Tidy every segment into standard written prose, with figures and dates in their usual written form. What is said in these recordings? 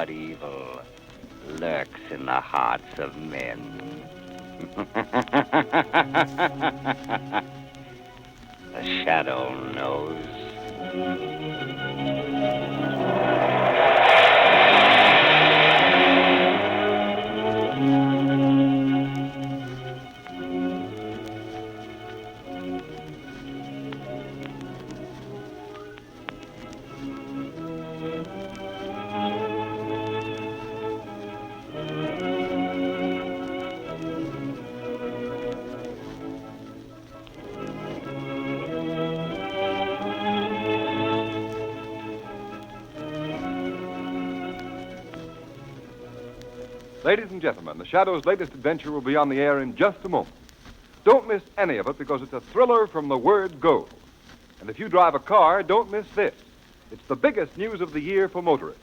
but evil lurks in the hearts of men. The shadow knows. Ladies and gentlemen, The Shadow's latest adventure will be on the air in just a moment. Don't miss any of it because it's a thriller from the word go. And if you drive a car, don't miss this. It's the biggest news of the year for motorists.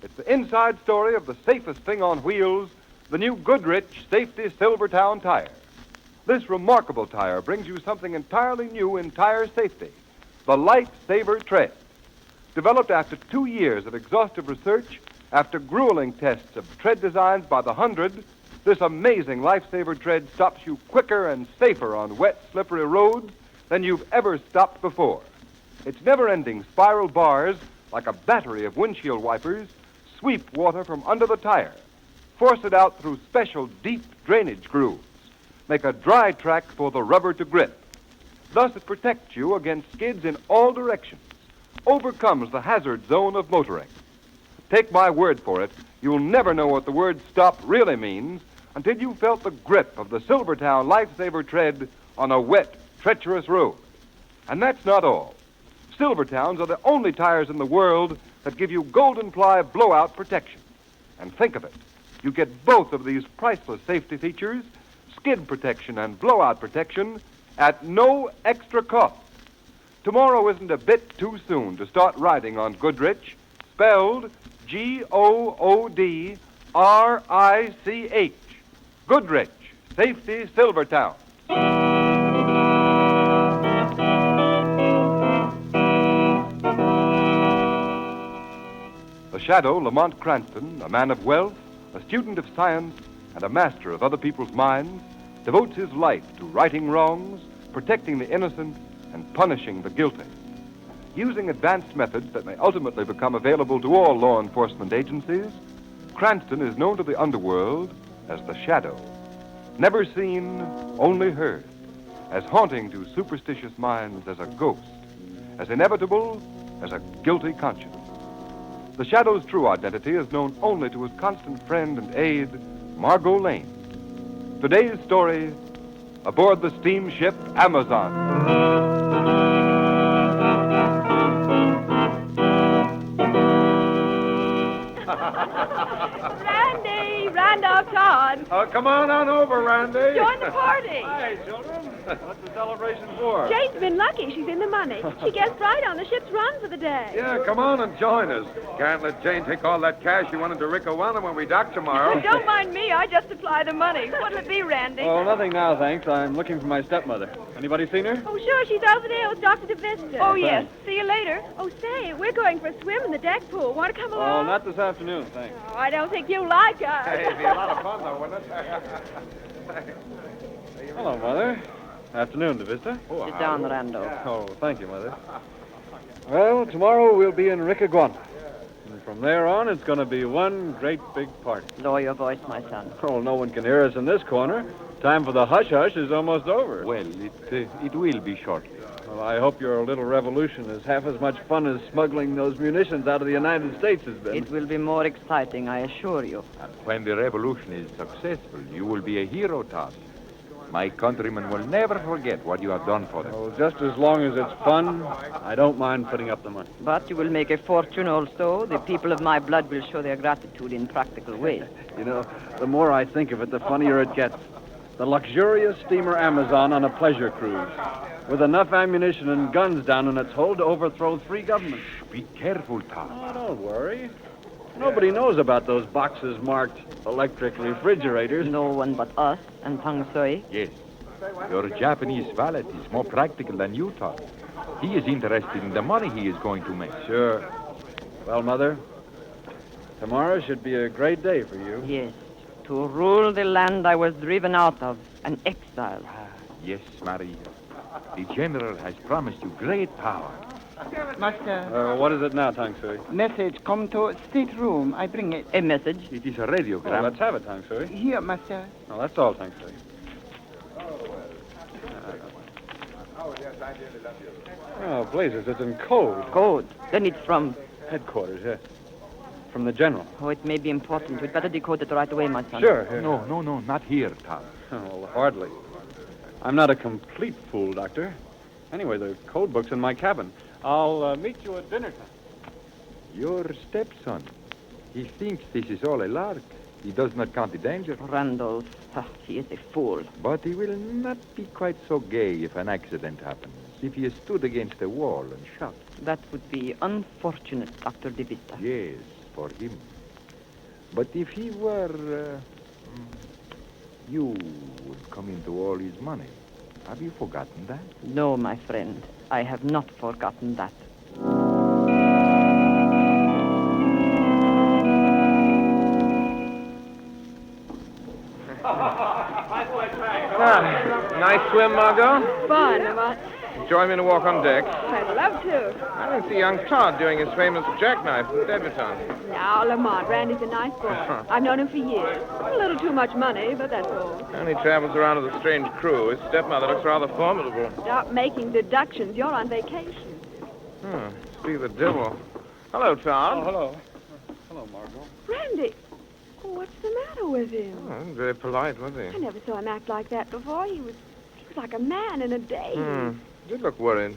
It's the inside story of the safest thing on wheels, the new Goodrich Safety Silvertown tire. This remarkable tire brings you something entirely new in tire safety, the Light Saver Tread. Developed after 2 years of exhaustive research, after grueling tests of tread designs by the hundred, this amazing lifesaver tread stops you quicker and safer on wet, slippery roads than you've ever stopped before. Its never-ending spiral bars, like a battery of windshield wipers, sweep water from under the tire, force it out through special deep drainage grooves, make a dry track for the rubber to grip. Thus it protects you against skids in all directions, overcomes the hazard zone of motoring. Take my word for it, you'll never know what the word stop really means until you've felt the grip of the Silvertown Lifesaver Tread on a wet, treacherous road. And that's not all. Silvertowns are the only tires in the world that give you golden ply blowout protection. And think of it, you get both of these priceless safety features, skid protection and blowout protection, at no extra cost. Tomorrow isn't a bit too soon to start riding on Goodrich, spelled Goodrich. Goodrich, Safety Silvertown. The Shadow, Lamont Cranston, a man of wealth, a student of science, and a master of other people's minds, devotes his life to righting wrongs, protecting the innocent, and punishing the guilty. Using advanced methods that may ultimately become available to all law enforcement agencies, Cranston is known to the underworld as the Shadow. Never seen, only heard. As haunting to superstitious minds as a ghost. As inevitable as a guilty conscience. The Shadow's true identity is known only to his constant friend and aide, Margot Lane. Today's story, aboard the steamship Amazon. Randy! Randolph Todd! Come on over, Randy. Join the party! Hi, children. What's the celebration for? Jane's been lucky. She's in the money. She guessed right on the ship's run for the day. Yeah, come on and join us. Can't let Jane take all that cash she wanted to Rickawana when we dock tomorrow. Don't mind me. I just supply the money. What'll it be, Randy? Oh, nothing now, thanks. I'm looking for my stepmother. Anybody seen her? Oh, sure. She's over there with Dr. DeVista. Oh, yes. See you later. Oh, say, we're going for a swim in the deck pool. Want to come along? Oh, not this afternoon, thanks. Oh, I don't think you like us. Hey, it'd be a lot of fun, though, wouldn't it? Hello, Mother. Afternoon, DeVista. Oh, Sit down, Randall. Oh, thank you, Mother. Well, tomorrow we'll be in Rickaguana. And from there on, it's going to be one great big party. Lower your voice, my son. Oh, no one can hear us in this corner. Time for the hush-hush is almost over. Well, it will be shortly. Well, I hope your little revolution is half as much fun as smuggling those munitions out of the United States has been. It will be more exciting, I assure you. And when the revolution is successful, you will be a hero, Todd. My countrymen will never forget what you have done for them. Oh, just as long as it's fun, I don't mind putting up the money. But you will make a fortune also. The people of my blood will show their gratitude in practical ways. You know, the more I think of it, the funnier it gets. The luxurious steamer Amazon on a pleasure cruise, with enough ammunition and guns down in its hold to overthrow 3 governments. Be careful, Todd. Oh, don't worry. Nobody knows about those boxes marked electric refrigerators. No one but us and Pang Soi. Yes. Your Japanese valet is more practical than you, Todd. He is interested in the money he is going to make. Sure. Well, Mother, Tomorrow should be a great day for you. Yes, to rule the land I was driven out of, an exile. Yes, Maria. The general has promised you great power. Master, What is it now, Tang Sui? message come to stateroom. I bring it. A message? It is a Oh, radiogram. let's have it, Tang Sui. Here, master. Well, that's all, Tang Sui. Oh, blazes, it's in code. Code. Then it's from... Headquarters, yes. From the general. Oh, it may be important. We'd better decode it right away, my son. Sure. Here. No, not here, Todd. Oh, well, hardly. I'm not a complete fool, Doctor. Anyway, the code book's in my cabin. I'll meet you at dinner time. Your stepson. He thinks this is all a lark. He does not count the danger. Randolph. He is a fool. But he will not be quite so gay if an accident happens. If he is stood against a wall and shot. That would be unfortunate, Dr. De Vista. Yes, for him. But if he were... you would come into all his money. Have you forgotten that? No, my friend. I have not forgotten that. Nice swim, Margot. Fun, what? Join me to walk on deck. I'd love to. I think see young Todd doing his famous jackknife in the debutante. Now, Lamont, Randy's a nice boy. I've known him for years. A little too much money, but that's all. And he travels around with a strange crew. His stepmother looks rather formidable. Stop making deductions. You're on vacation. See the devil. Hello, Todd. hello. Hello, Margot. Randy. Oh, what's the matter with him? Oh, very polite, was I he? never saw him act like that before. He was like a man in a daze. Did look worried.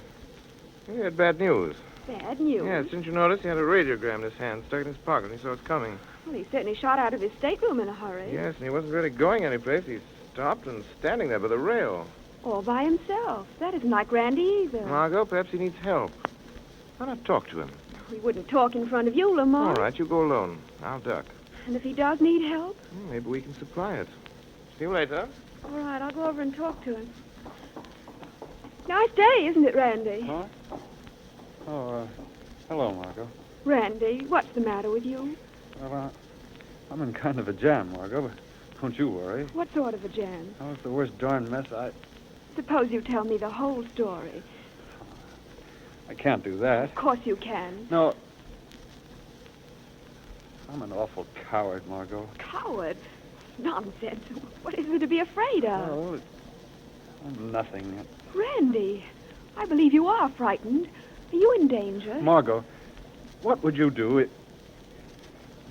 He had bad news. Bad news. Yes, didn't you notice he had a radiogram in his hand, stuck in his pocket, and he saw us coming. Well, he certainly shot out of his stateroom in a hurry. Yes, and he wasn't really going anyplace. He stopped and standing there by the rail. All by himself. That isn't like Randy either. Margot, perhaps he needs help. Why not talk to him? We wouldn't talk in front of you, All Lamont. right, you go alone. I'll duck. And if he does need help? Maybe we can supply it. See you later. All right, I'll go over and talk to him. Nice day, isn't it, Randy? Huh? Oh, hello, Margot. Randy, what's the matter with you? Well, I'm in kind of a jam, Margot, but don't you worry. What sort of a jam? Oh, it's the worst darn mess Suppose you tell me the whole story. I can't do that. Of course you can. No. I'm an awful coward, Margot. Coward? Nonsense. What is there to be afraid of? Oh, nothing. Randy, I believe you are frightened. Are you in danger? Margot, what would you do if...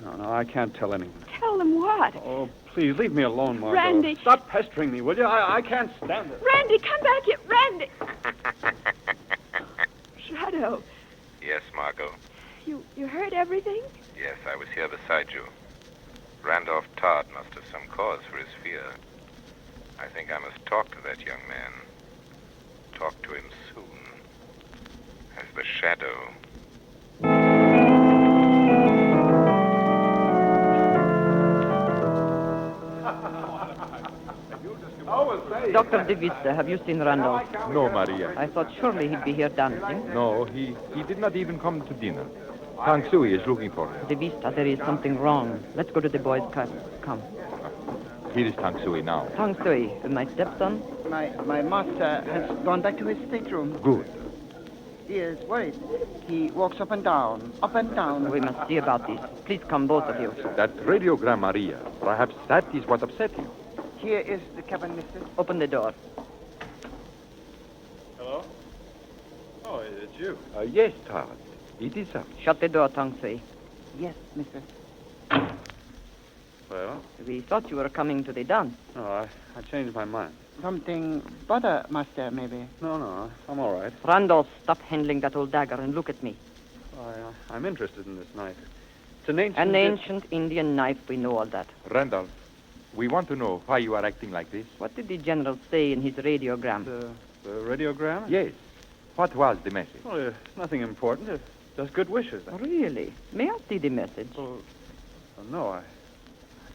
No, I can't tell anyone. Tell them what? Oh, please, leave me alone, Margot. Randy. Stop pestering me, will you? I can't stand it. Randy, come back here. Randy! Shadow, Yes, Margot. you heard everything? Yes, I was here beside you. Randolph Todd must have some cause for his fear. I think I must talk to that young man. Talk to him soon. As the shadow. Dr. De Vista, have you seen Randolph? No, Maria. I thought surely he'd be here dancing. No, he did not even come to dinner. Tang Sui is looking for him. De Vista, there is something wrong. Let's go to the boys' cabin. Come. Here is Tang Sui now. Tang Sui, my stepson. My master has gone back to his stateroom. Good. He is worried. He walks up and down, up and down. We must see about this. Please come, both of you. That radiogram, Maria. Perhaps that is what upset you. Here is the cabin, mister. Open the door. Hello? Oh, it's you. Yes, Todd. It is up. Shut the door, Tang Sui. Yes, mister. Well, We thought you were coming to the dance. no, I changed my mind. Something butter, master, maybe. No, I'm all right. Randolph, stop handling that old dagger and look at me. I'm interested in this knife. It's an ancient... An ancient Indian knife, we know all that. Randolph, we want to know why you are acting like this. What did the general say in his radiogram? The radiogram? Yes. What was the message? Well, nothing important. Just good wishes. Really? May I see the message? Well, no, I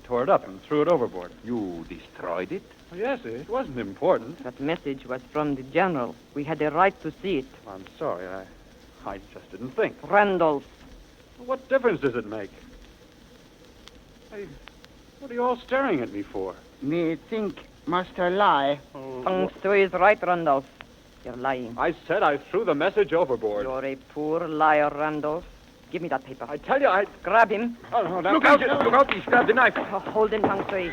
tore it up and threw it overboard. You destroyed it? Well, yes, it wasn't important. That message was from the general. We had a right to see it. I'm sorry, I just didn't think. Randolph, What difference does it make? Hey, what are you all staring at me for? Me think Master lie. Tongue Sui is right, Randolph. You're lying. I said I threw the message overboard. You're a poor liar, Randolph. Give me that paper. I tell you, Grab him. Oh, no, look out! Look out! He's grabbed the knife. Hold him, Tongue Sui.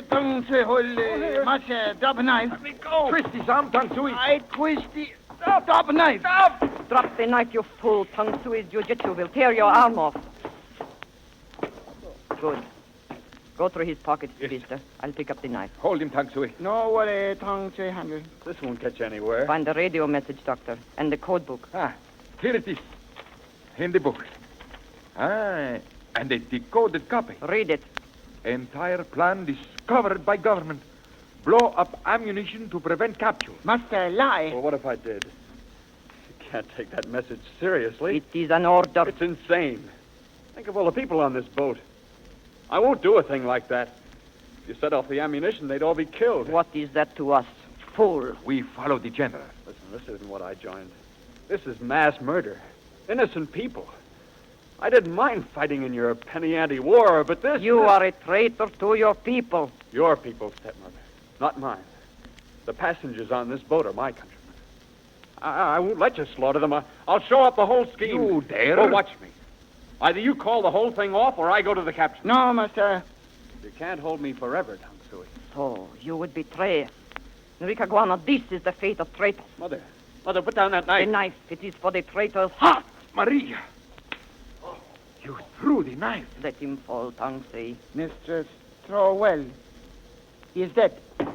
Tongue Sui, hold. Master, drop a knife. Let me go. Twist his arm, Tongue Sui. I twist the... Drop a knife. Stop! Drop the knife, you fool. Tongue Sui's jiu-jitsu will tear your arm off. Good. Go through his pockets, Vista. I'll pick up the knife. Hold him, Tongue Sui. No worry, Tongue Sui handle. This won't catch anywhere. Find the radio message, Doctor, and the code book. Ah, here it is. In the book. Ah, and a decoded copy. Read it. Entire plan discovered by government. Blow up ammunition to prevent capture. Master lie. Well, what if I did? You can't take that message seriously. It is an order. It's insane. Think of all the people on this boat. I won't do a thing like that. If you set off the ammunition, they'd all be killed. What is that to us? Fool. We follow the general. Listen, this isn't what I joined. This is mass murder. Innocent people. I didn't mind fighting in your penny ante war, but this... You are a traitor to your people. Your people, stepmother. Not mine. The passengers on this boat are my countrymen. I won't let you slaughter them. I'll show up the whole scheme. You dare? Well, watch me. Either you call the whole thing off, or I go to the captain. No, Master. You can't hold me forever, Tongue Sui. So, you would betray us. Enrique Guana, this is the fate of traitors. Mother, put down that knife. The knife, it is for the traitor's heart. Maria! You threw the knife. Let him fall, Tongue Sui. Mistress, throw well. He is dead. But,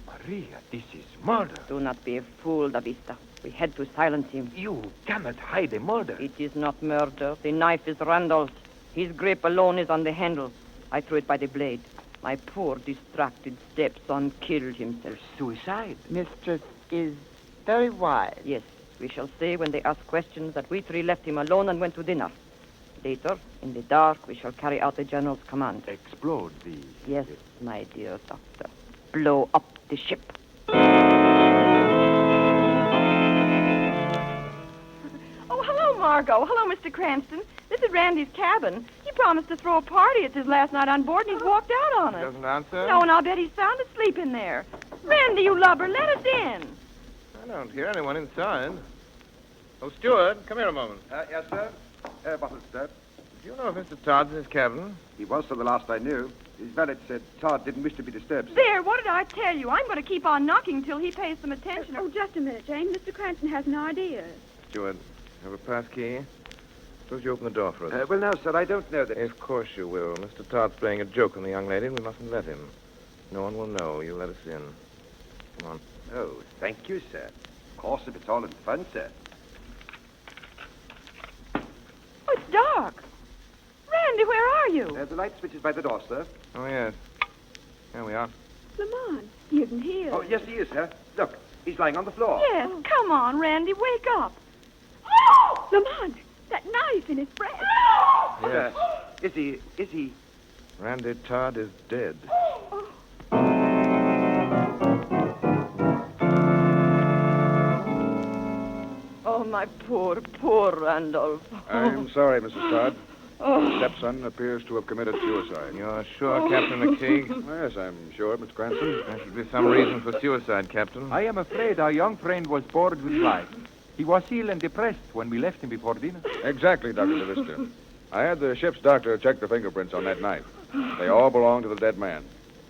Maria, this is murder. Do not be a fool, Davista. We had to silence him. You cannot hide a murder. It is not murder. The knife is Randolph's. His grip alone is on the handle. I threw it by the blade. My poor, distracted stepson killed himself. Suicide. Mistress is very wise. Yes, we shall say when they ask questions that we three left him alone and went to dinner. Later, in the dark, we shall carry out the general's command. Explode the... Yes, my dear doctor. Blow up the ship. Oh, hello, Margot. Hello, Mr. Cranston. This is Randy's cabin. He promised to throw a party. It's his last night on board, and he's walked out on us. Doesn't answer? No, and I'll bet he's sound asleep in there. Randy, you lubber, let us in. I don't hear anyone inside. Oh, Steward, come here a moment. Yes, sir? Bottle, sir. Do you know if Mr. Todd's in his cabin? He was for the last I knew. His valet said Todd didn't wish to be disturbed, sir. There, what did I tell you? I'm going to keep on knocking till he pays some attention. Oh, just a minute, Jane. Mr. Cranston has no idea. Steward, have a pass key? Suppose you open the door for us. Well, no, sir, I don't know that... Of course you will. Mr. Todd's playing a joke on the young lady, and we mustn't let him. No one will know. You let us in. Come on. Oh, thank you, sir. Of course, if it's all in fun, sir. Oh, it's dark. Randy, where are you? The light switch is by the door, sir. Oh, yes. Here we are. Lamont, he isn't here. Oh, yes, he is, sir. Look, he's lying on the floor. Yes, come on, Randy, wake up. Lamont, that knife in his breast. Yes. Is he... Randy Todd is dead. Oh, my poor, poor Randolph. I'm sorry, Mrs. Todd. Oh. Stepson appears to have committed suicide. You're sure, Captain McTeague? Yes, I'm sure, Mr. Cranston. There should be some reason for suicide, Captain. I am afraid our young friend was bored with life. He was ill and depressed when we left him before dinner. Exactly, Dr. DeVista. I had the ship's doctor check the fingerprints on that knife. They all belong to the dead man.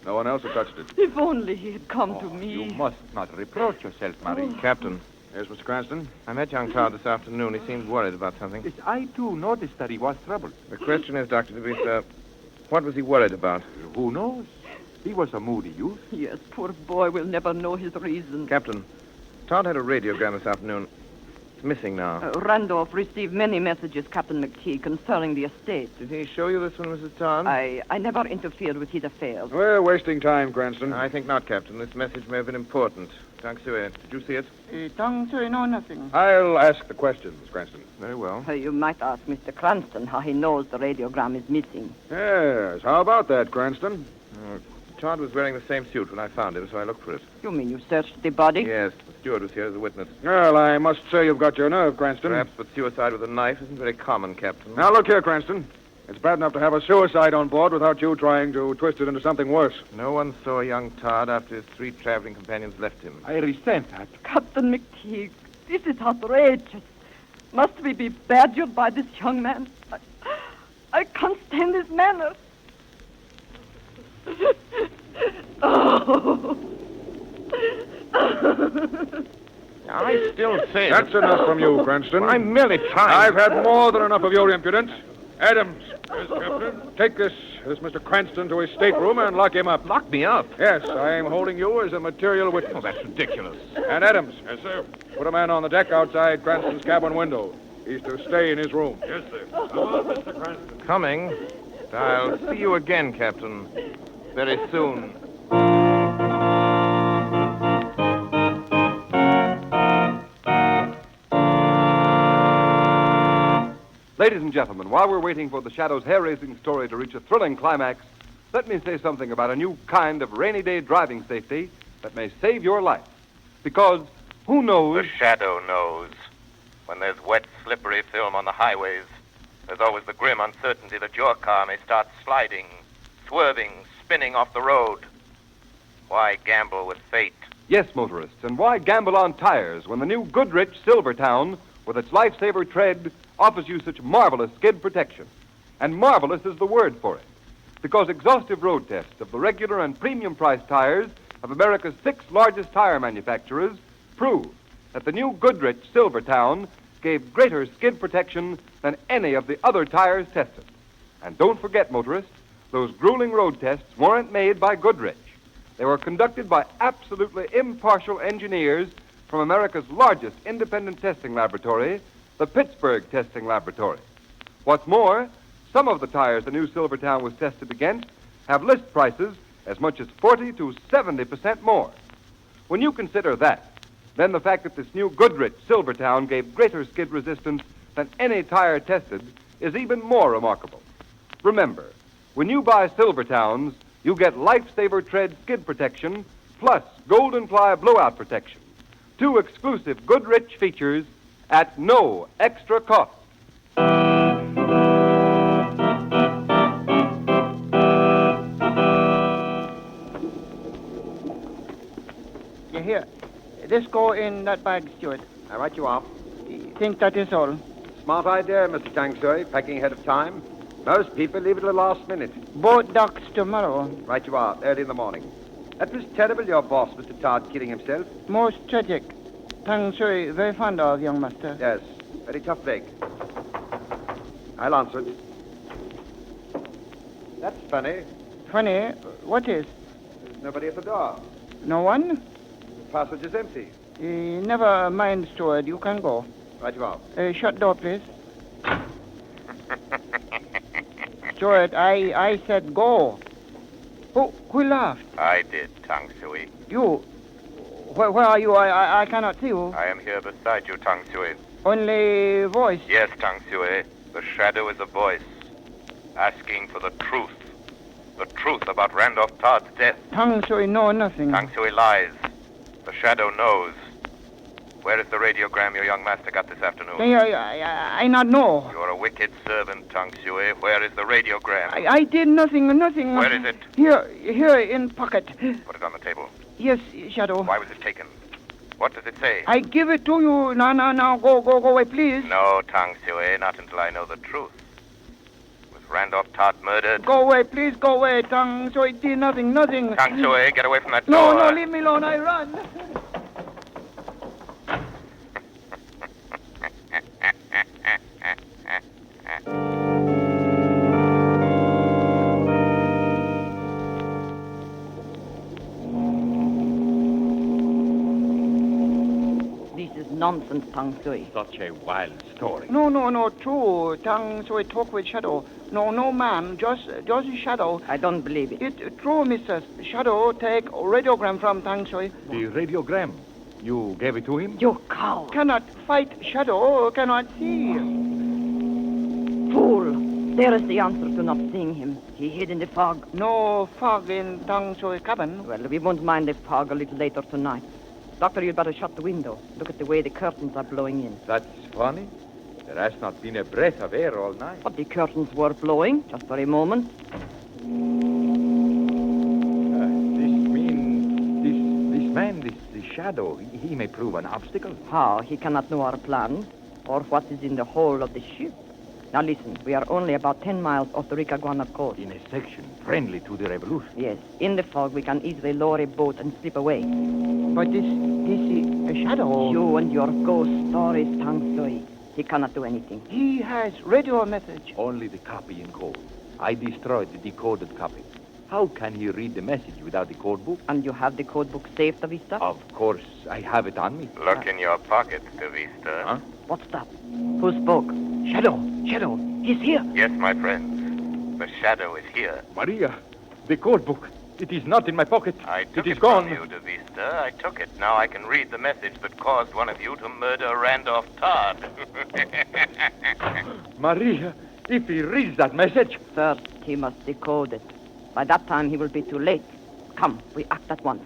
No one else had touched it. If only he had come to me. You must not reproach yourself, Marie. Captain, Yes, Mr. Cranston? I met young Todd this afternoon. He seemed worried about something. Yes, I, too, noticed that he was troubled. The question is, Dr. DeVista, what was he worried about? Who knows? He was a moody youth. Yes, poor boy will never know his reason. Captain, Todd had a radiogram this afternoon. It's missing now. Randolph received many messages, Captain McTeague, concerning the estate. Did he show you this one, Mrs. Todd? I never interfered with his affairs. We're wasting time, Cranston. I think not, Captain. This message may have been important. Thanks to it. Did you see it? Tongue Sui know nothing. I'll ask the questions, Cranston. Very well. You might ask Mr. Cranston how he knows the radiogram is missing. Yes, how about that, Cranston? Todd was wearing the same suit when I found him, so I looked for it. You mean you searched the body? Yes, the steward was here as a witness. Well, I must say you've got your nerve, Cranston. Perhaps, but suicide with a knife isn't very common, Captain. Now, look here, Cranston. It's bad enough to have a suicide on board without you trying to twist it into something worse. No one saw young Todd after his 3 traveling companions left him. I resent that. Captain McTeague, this is outrageous. Must we be badgered by this young man? I can't stand his manners. Oh. I still say That's enough from you, Cranston. I'm merely trying. I've had more than enough of your impudence. Adams, yes, Captain. Take this Mr. Cranston to his stateroom and lock him up. Lock me up? Yes, I am holding you as a material witness. Oh, that's ridiculous. And Adams. Yes, sir. Put a man on the deck outside Cranston's cabin window. He's to stay in his room. Yes, sir. Come on, Mr. Cranston. Coming. I'll see you again, Captain. Very soon. Ladies and gentlemen, while we're waiting for the Shadow's hair-raising story to reach a thrilling climax, let me say something about a new kind of rainy day driving safety that may save your life. Because who knows? The Shadow knows. When there's wet, slippery film on the highways, there's always the grim uncertainty that your car may start sliding, swerving, spinning off the road. Why gamble with fate? Yes, motorists, and why gamble on tires when the new Goodrich Silvertown, with its lifesaver tread, offers you such marvelous skid protection? And marvelous is the word for it, because exhaustive road tests of the regular and premium priced tires of America's 6 largest tire manufacturers prove that the new Goodrich Silvertown gave greater skid protection than any of the other tires tested. And don't forget, motorists, those grueling road tests weren't made by Goodrich. They were conducted by absolutely impartial engineers from America's largest independent testing laboratory, the Pittsburgh Testing Laboratory. What's more, some of the tires the new Silvertown was tested against have list prices as much as 40 to 70% more. When you consider that, then the fact that this new Goodrich Silvertown gave greater skid resistance than any tire tested is even more remarkable. Remember, when you buy Silvertowns, you get Lifesaver Tread skid protection plus Golden Fly blowout protection, 2 exclusive Goodrich features at no extra cost. Here. This go in that bag, steward. All right, you are. Think that is all. Smart idea, Mr. Tangsui, packing ahead of time. Most people leave it to the last minute. Boat docks tomorrow. Right you are, early in the morning. That was terrible, your boss, Mr. Todd, killing himself. Most tragic. Tang Sui, very fond of, young master. Yes, very tough break. I'll answer it. That's funny. Funny? What is? There's nobody at the door. No one? The passage is empty. Never mind, steward. You can go. Right you are. Shut door, please. Steward, I said go. Who laughed? I did, Tang Sui. You? Where are you? I cannot see you. I am here beside you, Tang Sui. Only voice. Yes, Tang Sui. The Shadow is a voice, asking for the truth. The truth about Randolph Todd's death. Tang Sui know nothing. Tang Sui lies. The Shadow knows. Where is the radiogram your young master got this afternoon? I not know. You're a wicked servant, Tang Sui. Where is the radiogram? I did nothing. Where is it? Here in pocket. Put it on the table. Yes, Shadow. Why was it taken? What does it say? I give it to you. Now, go away, please. No, Tang Sui, not until I know the truth. Was Randolph Todd murdered? Go away, please, go away. Tang Sui did nothing. Tang Sui, get away from that door. No, leave me alone. I run. Nonsense, Tang Sui. Such a wild story. No, true. Tang Sui talk with Shadow. No man, just Shadow. I don't believe it. It true, Mrs. Shadow take radiogram from Tang Sui. The radiogram. You gave it to him? You cow. Cannot fight Shadow, cannot see. Fool. There is the answer to not seeing him. He hid in the fog. No fog in Tang Sui cabin. Well, we won't mind the fog a little later tonight. Doctor, you'd better shut the window. Look at the way the curtains are blowing in. That's funny. There has not been a breath of air all night. But the curtains were blowing just for a moment. This shadow, he may prove an obstacle. How? He cannot know our plan or what is in the hold of the ship. Now listen, we are only about 10 miles off the Ricaguana coast. In a section friendly to the revolution. Yes, in the fog we can easily lower a boat and slip away. But this is a shadow. You and your ghost stories, Tang Sui. He cannot do anything. He has radio message. Only the copy in code. I destroyed the decoded copy. How can he read the message without the code book? And you have the code book safe, De Vista? Of course, I have it on me. Look in your pocket, De Vista. Huh? What's that? Who spoke? Shadow. He's here. Yes, my friends. The shadow is here. Maria, the code book. It is not in my pocket. I took it is it gone. from you, De Vista. I took it. Now I can read the message that caused one of you to murder Randolph Todd. Maria, if he reads that message... First, he must decode it. By that time, he will be too late. Come, we act at once.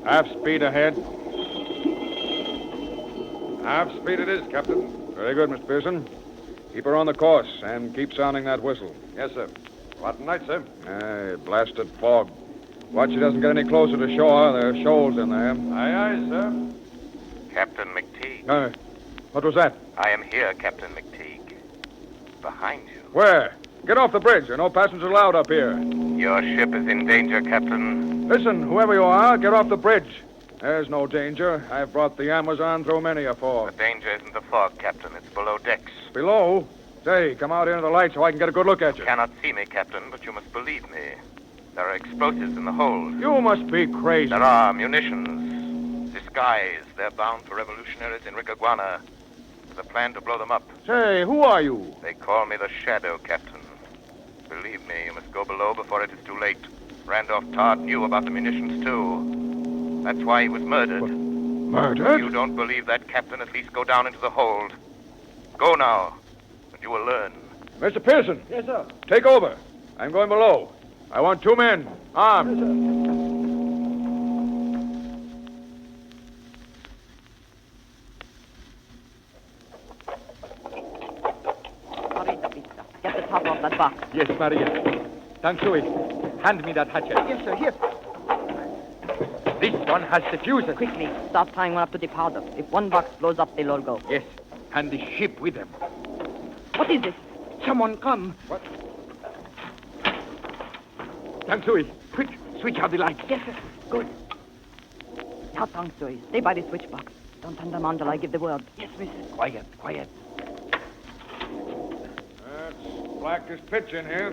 Half speed ahead. Half speed it is, Captain. Very good, Mr. Pearson. Keep her on the course and keep sounding that whistle. Yes, sir. Rotten night, sir. Blasted fog. Watch she doesn't get any closer to shore. There are shoals in there. Aye, aye, sir. Captain McTeague. What was that? I am here, Captain McTeague. Behind you. Where? Get off the bridge. There are no passengers allowed up here. Your ship is in danger, Captain. Listen, whoever you are, get off the bridge. There's no danger. I've brought the Amazon through many a fog. The danger isn't the fog, Captain. It's below decks. Below? Say, come out into the light so I can get a good look at you. You cannot see me, Captain, but you must believe me. There are explosives in the hold. You must be crazy. There are munitions. Disguised. They're bound for revolutionaries in Ricaguana with a plan to blow them up. Say, who are you? They call me the Shadow, Captain. Believe me, you must go below before it is too late. Randolph Todd knew about the munitions, too. That's why he was murdered. What? Murdered? If you don't believe that, Captain, at least go down into the hold. Go now, and you will learn. Mr. Pearson. Yes, sir. Take over. I'm going below. I want 2 men, armed. Hurry, De Vista. Get the top off that box. Yes, Maria. Tang Sui, hand me that hatchet. Yes, sir. Here. This one has the fuses. Quickly, start tying one up to the powder. If one box blows up, they'll all go. Yes, and the ship with them. What is this? Someone come. Tang Sui, quick, switch out the lights. Yes, sir. Good. Now, Tang Sui, stay by the switch box. Don't turn them on till I give the word. Yes, miss. Quiet, quiet. It's black as pitch in here.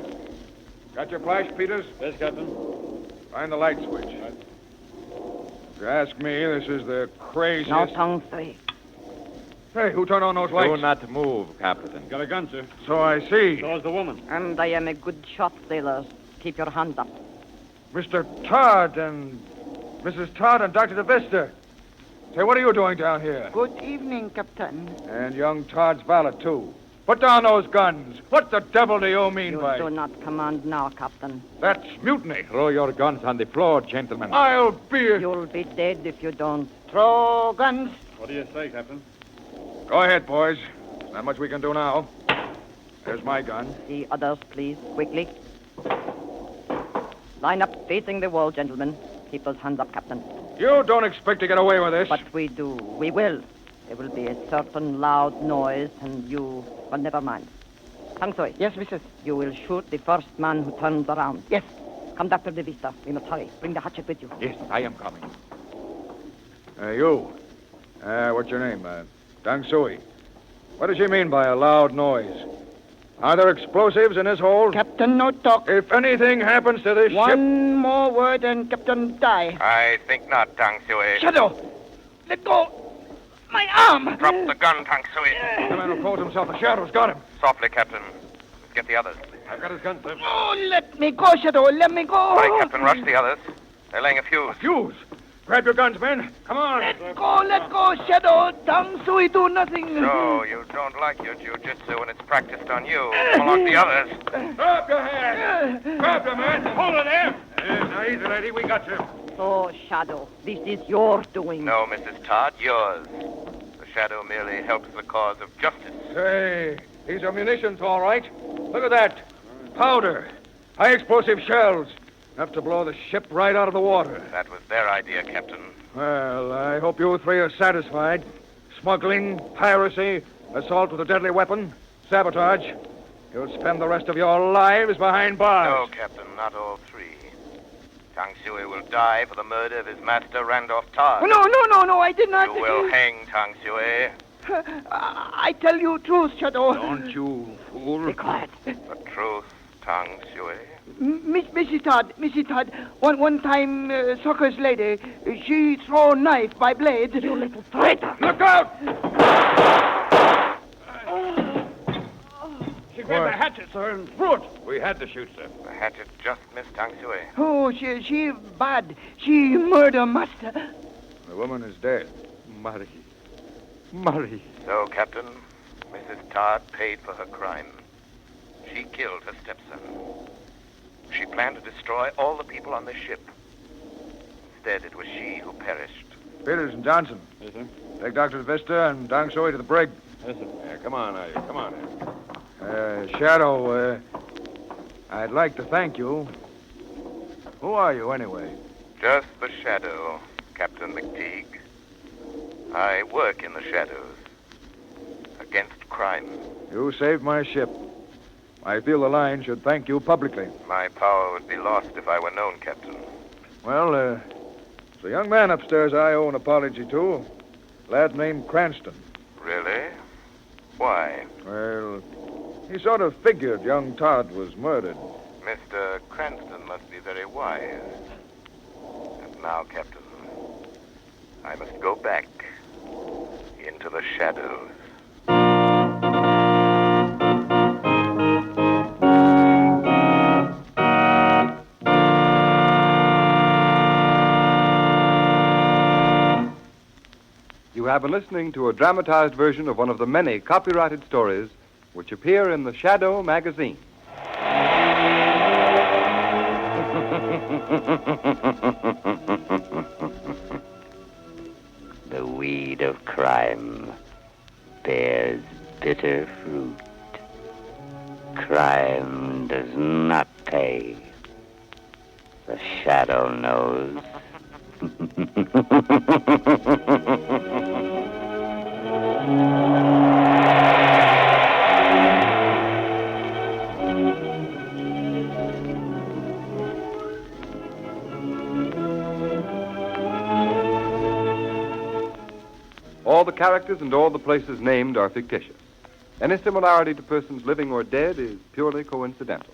Got your flash, Peters? Yes, Captain. Find the light switch. If you ask me, this is the craziest... Now, Tang Sui. Hey, who turned on those lights? Do not move, Captain. Got a gun, sir. So I see. So's the woman. And I am a good shot, sailors. Keep your hands up. Mr. Todd and Mrs. Todd and Dr. DeVista. Say, what are you doing down here? Good evening, Captain. And young Todd's valet, too. Put down those guns. What the devil do you mean You by... do not command now, Captain. That's mutiny. Throw your guns on the floor, gentlemen. I'll be... You'll be dead if you don't. Throw guns. What do you say, Captain? Go ahead, boys. Not much we can do now. There's my gun. The others, please, quickly. Line up facing the wall, gentlemen. Keep those hands up, Captain. You don't expect to get away with this. But we do. We will. There will be a certain loud noise, and you... Well, never mind. Tang Sui. Yes, missus. You will shoot the first man who turns around. Yes. Come, Dr. DeVista. We must hurry. Bring the hatchet with you. Yes, I am coming. You. What's your name? Tang Sui. What does she mean by a loud noise? Are there explosives in this hold? Captain, no talk. If anything happens to this ship... One more word and Captain die. I think not, Tang Sui. Shadow! Let go! My arm! Drop the gun, Tang Sui. The man who calls himself a Shadow's got him. Softly, Captain. Let's get the others. I've got his gun, sir. Oh, let me go, Shadow. Let me go. Hurry, Captain. Rush the others. They're laying a fuse. Fuse? Grab your guns, men. Come on. Let go, Shadow. Tang Sui do nothing. So, you don't like your jiu-jitsu when it's practiced on you. Come along the others. Drop your hands. Grab your man. Hold it there. Now, easy, lady. We got you. So, Shadow, this is your doing. No, Mrs. Todd, yours. The Shadow merely helps the cause of justice. Hey, these are munitions, all right. Look at that. Powder. High explosive shells. Enough to blow the ship right out of the water. That was their idea, Captain. Well, I hope you three are satisfied. Smuggling, piracy, assault with a deadly weapon, sabotage. You'll spend the rest of your lives behind bars. No, Captain, not all three. Tang Sui will die for the murder of his master, Randolph Todd. No, I did not. You will hang Tang Sui. I tell you truth, Shadow. Don't you fool. Be quiet. The truth, Tang Sui. Missy Todd, one time, Soccer's lady, she throw knife by blade. You little traitor. Look out! She grabbed the hatchet, sir, and threw it. We had to shoot, sir. The hatchet just missed Tang Sui. Oh, she bad. She murder master. The woman is dead. Murray. So, Captain, Mrs. Todd paid for her crime. She killed her stepson. She planned to destroy all the people on the ship. Instead, it was she who perished. Peters and Johnson. Yes, sir. Take Dr. Vista and Tang Sui to the brig. Yes, sir. Yeah, come on, now. Come on. Shadow, I'd like to thank you. Who are you, anyway? Just the Shadow, Captain McTeague. I work in the shadows. Against crime. You saved my ship. I feel the line should thank you publicly. My power would be lost if I were known, Captain. Well, there's a young man upstairs I owe an apology to. A lad named Cranston. Really? Why? Well, he sort of figured young Todd was murdered. Mr. Cranston must be very wise. And now, Captain, I must go back into the shadows. You have been listening to a dramatized version of one of the many copyrighted stories which appear in the Shadow magazine. The weed of crime bears bitter fruit. Crime does not pay. The Shadow knows. All the characters and all the places named are fictitious. Any similarity to persons living or dead is purely coincidental.